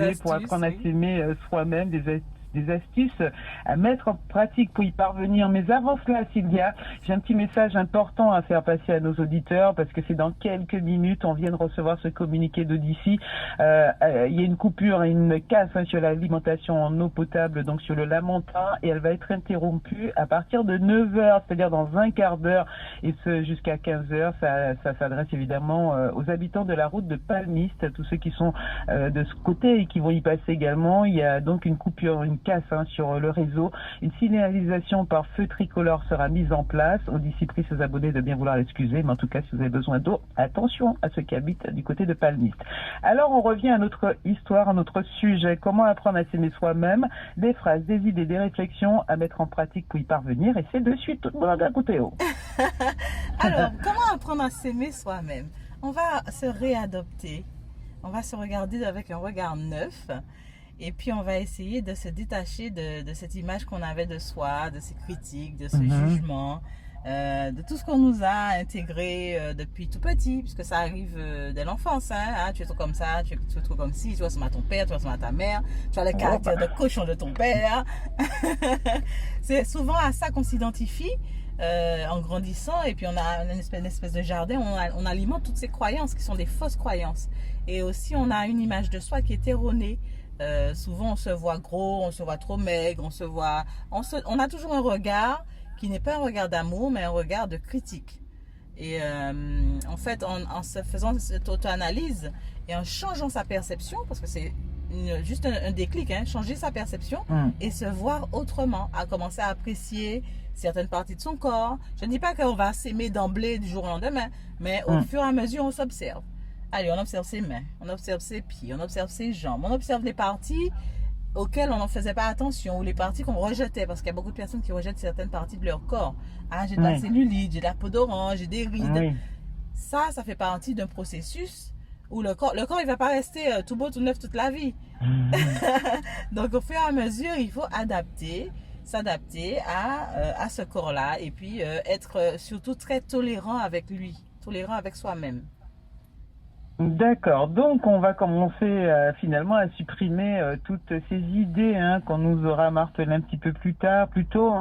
idées pour apprendre à s'aimer soi-même, des astuces à mettre en pratique pour y parvenir. Mais avant cela, Sylvia, j'ai un petit message important à faire passer à nos auditeurs parce que c'est dans quelques minutes, on vient de recevoir ce communiqué d'Odyssey. Il y a une coupure et une casse sur l'alimentation en eau potable, donc sur le Lamentin, et elle va être interrompue à partir de 9h, c'est-à-dire dans un quart d'heure, et ce jusqu'à 15h. Ça s'adresse évidemment aux habitants de la route de Palmiste, à tous ceux qui sont de ce côté et qui vont y passer également. Il y a donc une coupure, une casse sur le réseau. Une signalisation par feu tricolore sera mise en place. On dit prie ses abonnés de bien vouloir l'excuser, mais en tout cas, si vous avez besoin d'eau, attention à ceux qui habitent du côté de Palmiste. Alors, on revient à notre histoire, à notre sujet. Comment apprendre à s'aimer soi-même? Des phrases, des idées, des réflexions à mettre en pratique pour y parvenir. Et c'est de suite tout le monde à côté. Alors, comment apprendre à s'aimer soi-même? On va se réadopter. On va se regarder avec un regard neuf. Et puis, on va essayer de se détacher de cette image qu'on avait de soi, de ces critiques, de ce jugement, de tout ce qu'on nous a intégré depuis tout petit, puisque ça arrive dès l'enfance. Hein, tu es trop comme ça, tu es trop comme ci, tu ressembles à ton père, tu ressembles à ta mère, tu as le caractère de cochon de ton père. C'est souvent à ça qu'on s'identifie en grandissant, et puis on a une espèce de jardin, on alimente toutes ces croyances qui sont des fausses croyances. Et aussi, on a une image de soi qui est erronée. Souvent on se voit gros, on se voit trop maigre, on a toujours un regard qui n'est pas un regard d'amour, mais un regard de critique. Et en fait, en se faisant cette auto-analyse et en changeant sa perception, parce que c'est juste un déclic, changer sa perception et se voir autrement, à commencer à apprécier certaines parties de son corps. Je ne dis pas qu'on va s'aimer d'emblée du jour au lendemain, mais au fur et à mesure on s'observe. Allez, on observe ses mains, on observe ses pieds, on observe ses jambes, on observe les parties auxquelles on n'en faisait pas attention ou les parties qu'on rejetait, parce qu'il y a beaucoup de personnes qui rejettent certaines parties de leur corps. Ah, j'ai de la cellulite, j'ai de la peau d'orange, j'ai des rides. Ça fait partie d'un processus où le corps il va pas rester tout beau, tout neuf toute la vie. Donc, au fur et à mesure, il faut s'adapter à ce corps-là et puis être surtout très tolérant avec lui, tolérant avec soi-même. D'accord, donc on va commencer finalement à supprimer toutes ces idées qu'on nous aura martelées un petit peu plus tôt,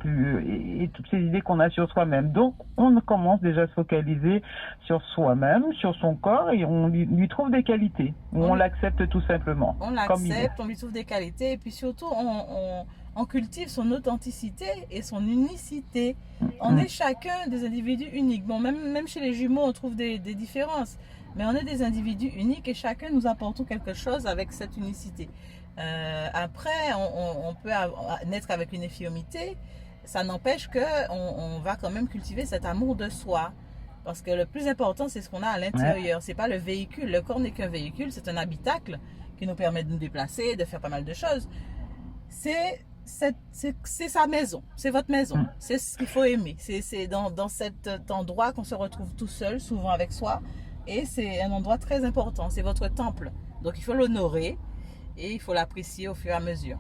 et toutes ces idées qu'on a sur soi-même. Donc on commence déjà à se focaliser sur soi-même, sur son corps, et on lui trouve des qualités. On l'accepte tout simplement. On l'accepte, on lui trouve des qualités, et puis surtout on cultive son authenticité et son unicité. On est chacun des individus uniques. Bon, même chez les jumeaux, on trouve des différences. Mais on est des individus uniques et chacun nous apportons quelque chose avec cette unicité. Après, on peut naître avec une infirmité. Ça n'empêche qu'on va quand même cultiver cet amour de soi. Parce que le plus important, c'est ce qu'on a à l'intérieur. C'est pas le véhicule. Le corps n'est qu'un véhicule. C'est un habitacle qui nous permet de nous déplacer, de faire pas mal de choses. C'est sa maison. C'est votre maison. C'est ce qu'il faut aimer. C'est dans cet endroit qu'on se retrouve tout seul, souvent avec soi. Et c'est un endroit très important, c'est votre temple. Donc il faut l'honorer et il faut l'apprécier au fur et à mesure.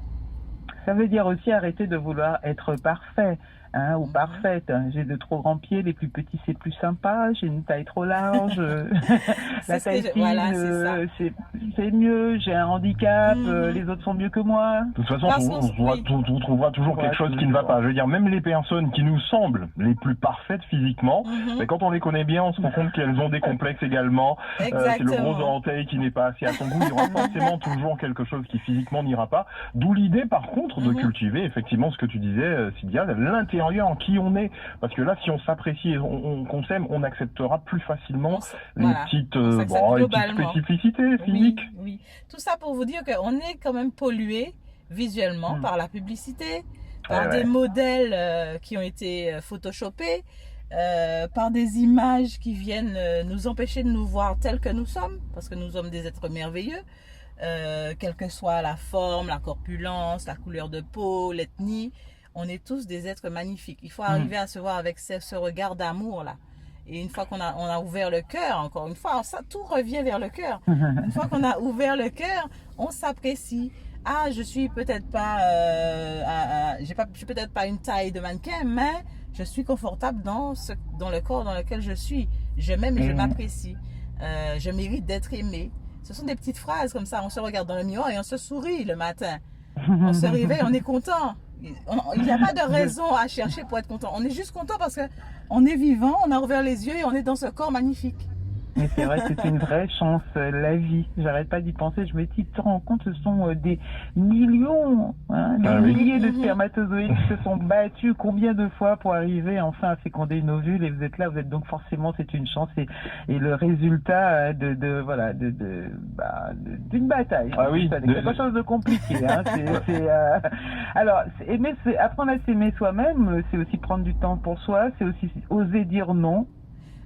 Ça veut dire aussi arrêter de vouloir être parfait ou parfaite. J'ai de trop grands pieds, les plus petits c'est plus sympa, j'ai une taille trop large, la taille fine c'est mieux, j'ai un handicap, les autres sont mieux que moi. De toute façon, on trouvera toujours quelque chose qui ne va pas. Je veux dire, même les personnes qui nous semblent les plus parfaites physiquement, mais quand on les connaît bien, on se rend compte qu'elles ont des complexes également. C'est le gros orteil qui n'est pas assez à son goût. Il y aura forcément toujours quelque chose qui physiquement n'ira pas. D'où l'idée, par contre, de cultiver effectivement ce que tu disais, Sylvia, l'intérieur en qui on est. Parce que là, si on s'apprécie et qu'on s'aime, on acceptera plus facilement les petites spécificités physiques. Oui. Tout ça pour vous dire qu'on est quand même pollué visuellement par la publicité, par des modèles qui ont été photoshopés, par des images qui viennent nous empêcher de nous voir tels que nous sommes, parce que nous sommes des êtres merveilleux, quelle que soit la forme, la corpulence, la couleur de peau, l'ethnie. On est tous des êtres magnifiques. Il faut arriver à se voir avec ce regard d'amour-là. Et une fois qu'on a ouvert le cœur, encore une fois, ça, tout revient vers le cœur. Une fois qu'on a ouvert le cœur, on s'apprécie. Ah, je suis peut-être pas, je suis peut-être pas une taille de mannequin, mais je suis confortable dans le corps dans lequel je suis. Je m'aime et je m'apprécie. Je mérite d'être aimé. Ce sont des petites phrases comme ça. On se regarde dans le miroir et on se sourit le matin. On se réveille, on est content. Il n'y a pas de raison à chercher pour être content. On est juste content parce qu'on est vivant, on a ouvert les yeux et on est dans ce corps magnifique. Mais c'est vrai que c'est une vraie chance, la vie. J'arrête pas d'y penser. Je me dis, tu te rends compte, ce sont des millions, des milliers de spermatozoïdes qui se sont battus combien de fois pour arriver enfin à féconder une ovule, et vous êtes là, vous êtes donc forcément, c'est une chance et le résultat d'une bataille. Ah oui, c'est quelque chose de compliqué. Alors, apprendre à s'aimer soi-même, c'est aussi prendre du temps pour soi, c'est aussi oser dire non.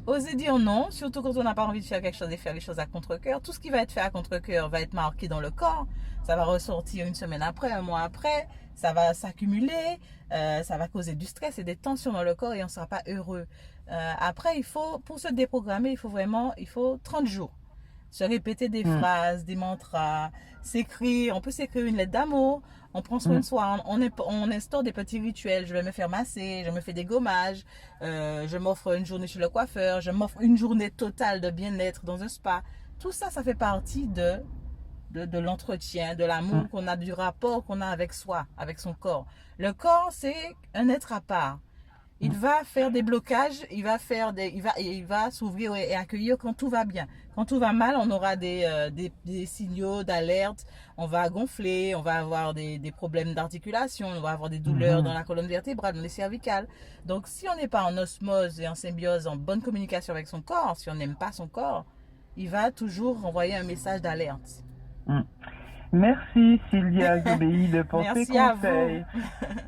Oser dire non, surtout quand on n'a pas envie de faire quelque chose et faire les choses à contre-cœur. Tout ce qui va être fait à contre-cœur va être marqué dans le corps. Ça va ressortir une semaine après, un mois après. Ça va s'accumuler. Ça va causer du stress et des tensions dans le corps et on ne sera pas heureux. Après, pour se déprogrammer, il faut 30 jours. Se répéter des phrases, des mantras, on peut s'écrire une lettre d'amour, on prend soin de soi, on instaure des petits rituels. Je vais me faire masser, je me fais des gommages, je m'offre une journée chez le coiffeur, je m'offre une journée totale de bien-être dans un spa. Tout ça, ça fait partie de l'entretien, de l'amour qu'on a, du rapport qu'on a avec soi, avec son corps. Le corps, c'est un être à part. Il va faire des blocages, il va s'ouvrir et accueillir quand tout va bien. Quand tout va mal, on aura des signaux d'alerte, on va gonfler, on va avoir des problèmes d'articulation, on va avoir des douleurs dans la colonne vertébrale, dans les cervicales. Donc si on n'est pas en osmose et en symbiose, en bonne communication avec son corps, si on n'aime pas son corps, il va toujours envoyer un message d'alerte. Merci Sylvia Zobéide pour tes conseils.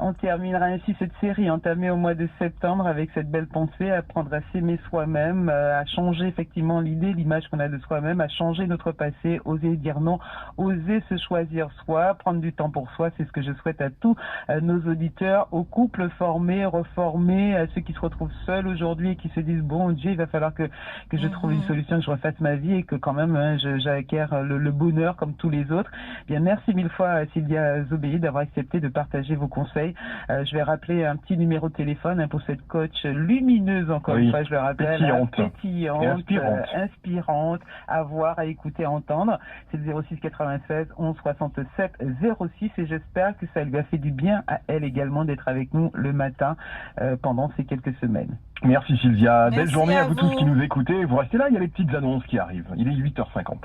On terminera ainsi cette série entamée au mois de septembre avec cette belle pensée, apprendre à s'aimer soi-même, à changer effectivement l'image qu'on a de soi-même, à changer notre passé, oser dire non, oser se choisir soi, prendre du temps pour soi. C'est ce que je souhaite à tous nos auditeurs, aux couples formés, reformés, à ceux qui se retrouvent seuls aujourd'hui et qui se disent bon Dieu, il va falloir que je trouve une solution, que je refasse ma vie et que quand même j'acquière le bonheur comme tous les autres. Bien, merci mille fois Sylvia Zobéide d'avoir accepté de partager vos conseils. Je vais rappeler un petit numéro de téléphone pour cette coach lumineuse, encore une fois, je le rappelle, pétillante, inspirante, à voir, à écouter, à entendre. C'est le 06 96 11 67 06 et j'espère que ça lui a fait du bien à elle également d'être avec nous le matin pendant ces quelques semaines. Merci Sylvia, belle journée à vous vous tous qui nous écoutez. Vous restez là, il y a les petites annonces qui arrivent. Il est 8h50.